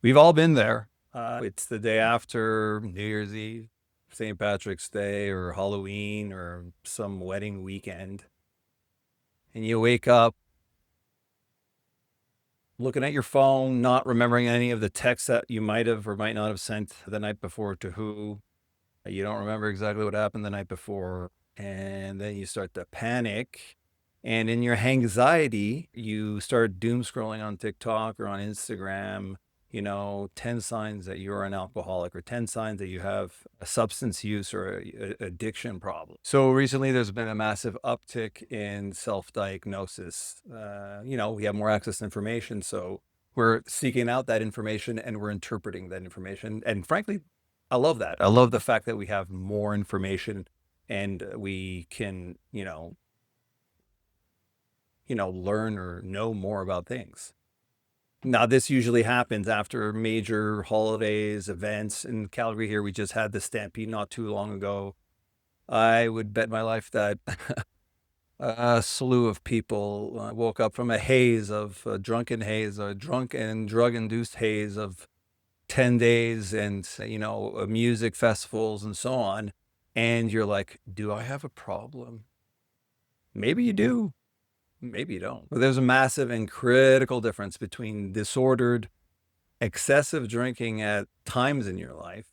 We've all been there. It's the day after New Year's Eve, St. Patrick's Day, or Halloween, or some wedding weekend. And you wake up looking at your phone, not remembering any of the texts that you might have or might not have sent the night before to who. You don't remember exactly what happened the night before. And then you start to panic. And in your anxiety, you start doom scrolling on TikTok or on Instagram, 10 signs that you're an alcoholic or 10 signs that you have a substance use or addiction problem. So recently there's been a massive uptick in self-diagnosis. We have more access to information. So we're seeking out that information and we're interpreting that information. And frankly, I love that. I love the fact that we have more information and we can, learn or know more about things. Now, this usually happens after major holidays, events. In Calgary here, we just had the Stampede not too long ago. I would bet my life that a slew of people woke up from a haze of a drunken haze, a drunk and drug-induced haze of 10 days and, music festivals and so on. And you're like, do I have a problem? Maybe you do. Maybe you don't. But there's a massive and critical difference between disordered, excessive drinking at times in your life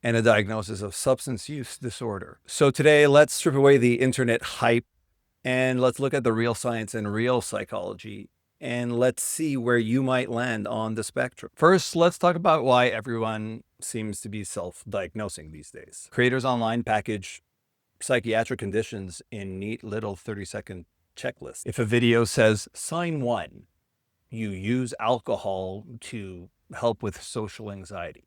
and a diagnosis of substance use disorder. So today, let's strip away the internet hype and let's look at the real science and real psychology. And let's see where you might land on the spectrum. First, let's talk about why everyone seems to be self-diagnosing these days. Creators online package psychiatric conditions in neat little 30-second checklist. If a video says, sign one, you use alcohol to help with social anxiety.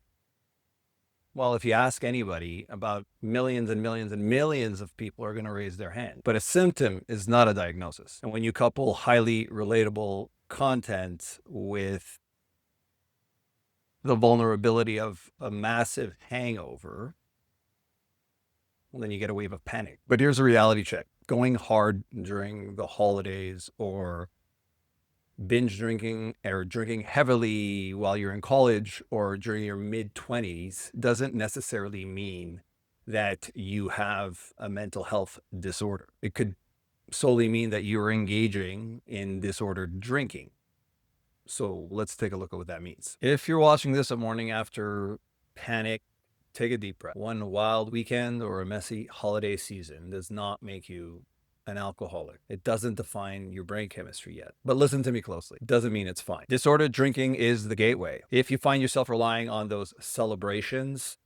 Well, if you ask anybody, about millions and millions and millions of people are going to raise their hand. But a symptom is not a diagnosis. And when you couple highly relatable content with the vulnerability of a massive hangover, well, then you get a wave of panic. But here's a reality check. Going hard during the holidays or binge drinking or drinking heavily while you're in college or during your mid-20s doesn't necessarily mean that you have a mental health disorder. It could solely mean that you're engaging in disordered drinking. So let's take a look at what that means. If you're watching this a morning after panic, take a deep breath. One wild weekend or a messy holiday season does not make you an alcoholic. It doesn't define your brain chemistry yet. But listen to me closely. It doesn't mean it's fine. Disordered drinking is the gateway. If you find yourself relying on those celebrations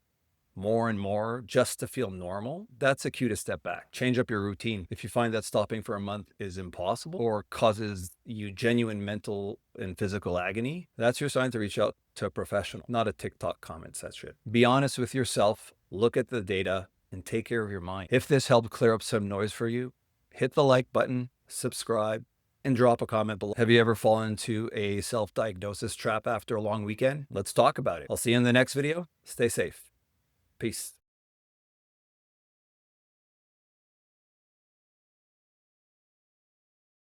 more and more just to feel normal, that's a cue to step back. Change up your routine. If you find that stopping for a month is impossible or causes you genuine mental and physical agony, that's your sign to reach out to a professional, not a TikTok comment section. Be honest with yourself, look at the data, and take care of your mind. If this helped clear up some noise for you, hit the like button, subscribe, and drop a comment below. Have you ever fallen into a self-diagnosis trap after a long weekend? Let's talk about it. I'll see you in the next video. Stay safe. Peace.